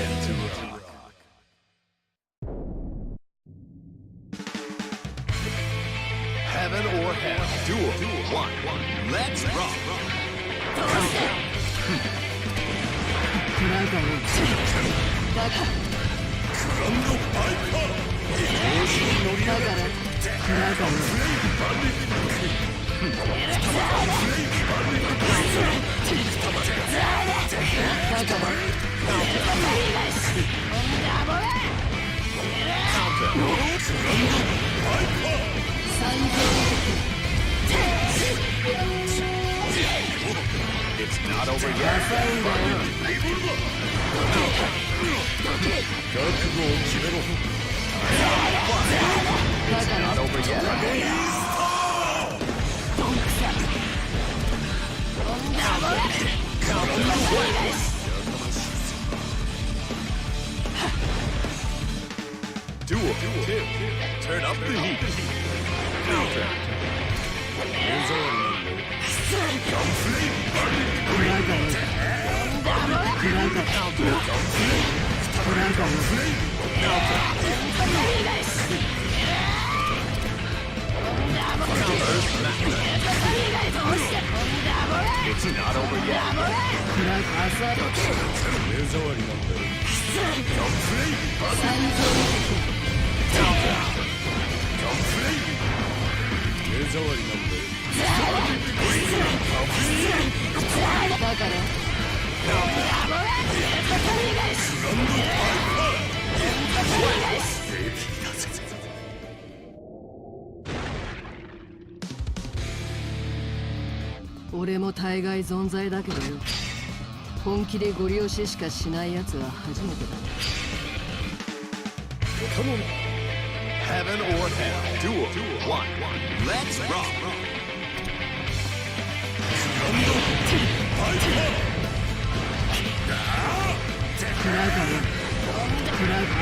to rock. Heaven or hell. Duel. One. Let's rock. It's not over yet. 覚悟を決めろ。It's not over yet. Duel. Turn up the heat. Counter. It's not over yet.俺も大概存在だけどよ。本気でご利用ししかしないやつは初めてだ。Heaven or hell. Duel. One. Let's rock.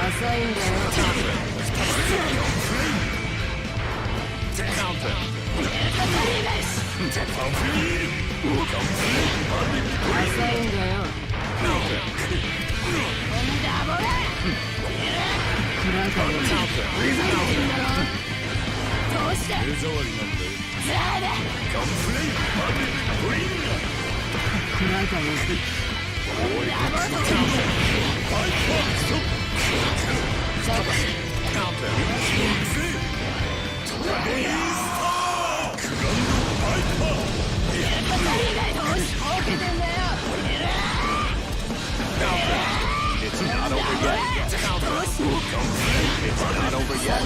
浅いんだよ。浅いんだよ。It's not over yet. It's not over yet.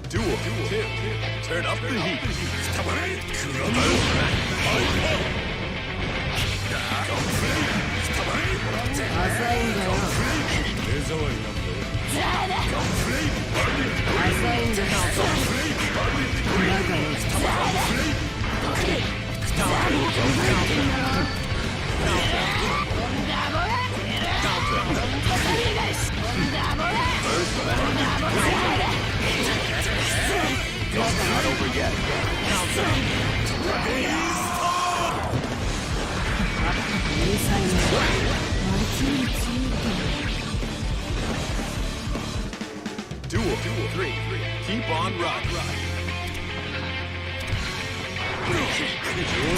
Duel. Turn up the heat. It's not over yet. Duel. Three. Keep on rock.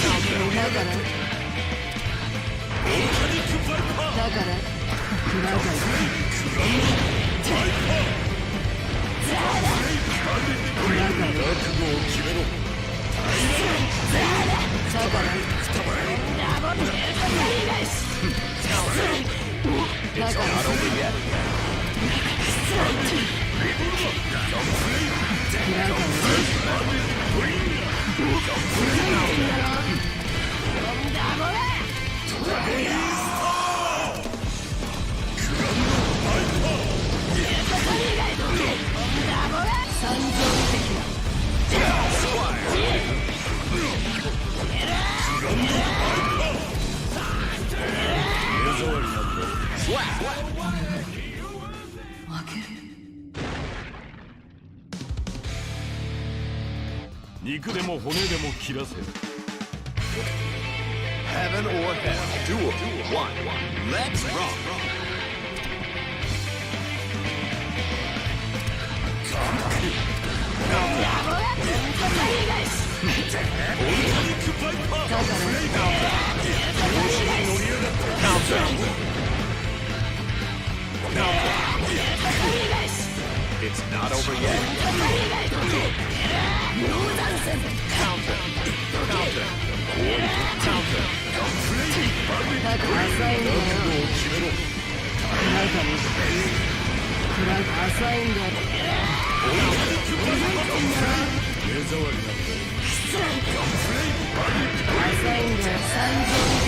三条的な負ける。肉でも骨でも切らせ。 Heaven or hell. Duel 1. Let's rock. It's not over yet. Counter. Counter. Counter. だから浅いんだよ。中に浅いんだよ。浅いんだよ。三条的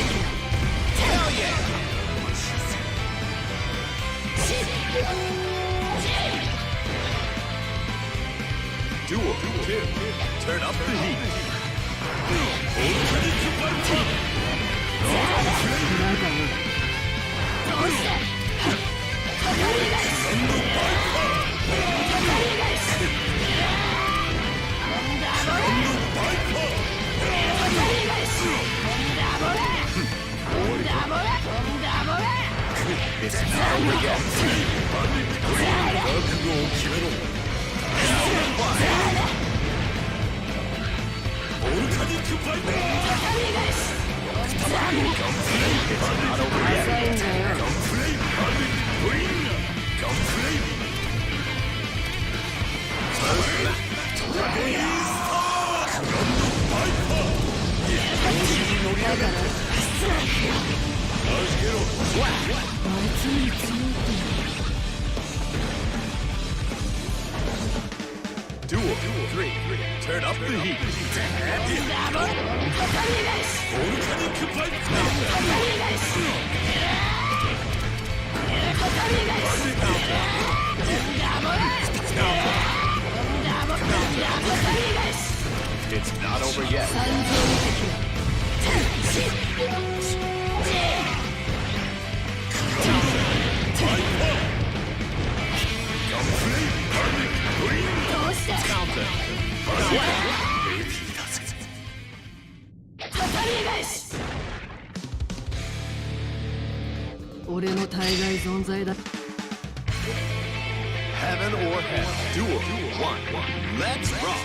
Duel 2. Turn up the heat. 中にIt's not over yet. It's not over yet. 浅いんだよ。だからあいつに強いって Duel 3. Turn up the heat. It's not over yet. 三条的 Counter. 俺の対外存在だ。 Heaven or hell. Duel 1. Let's rock.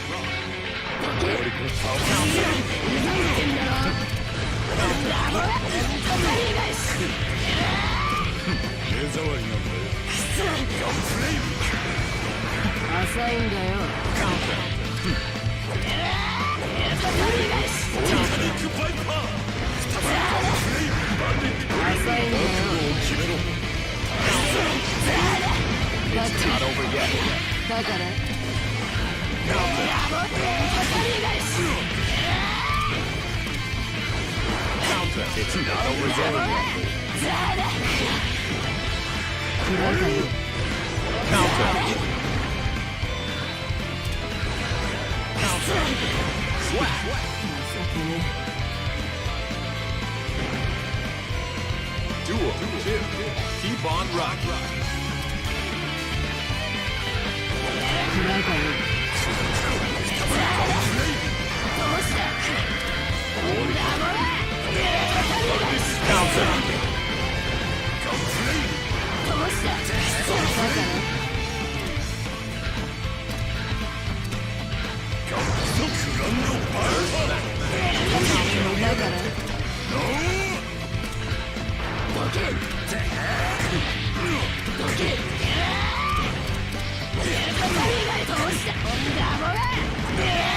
Counter. 浅いんだよ。 浅いんだよ。 It's not over yet. だから Counter. It's not over yet. 暗がよ。 Counter. Swap. 情けね Duel 2. Keep on rocking. 暗がよ。 Counter. だから だから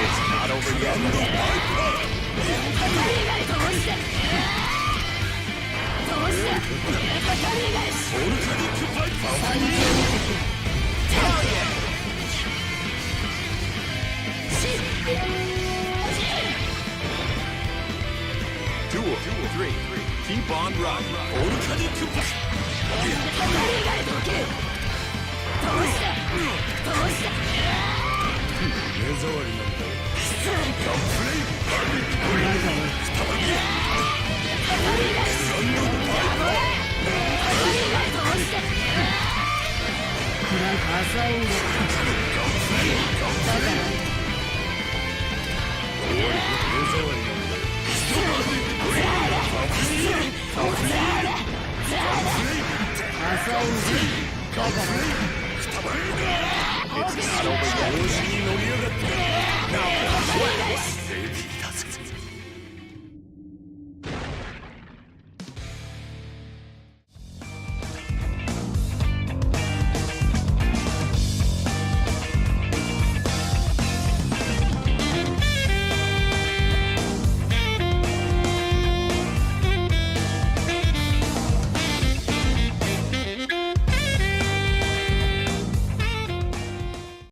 It's not over yet. 2 3. Keep on rocking. 裏がよ。浅いんだ。だから浅いんだ。だから同時に乗り上がって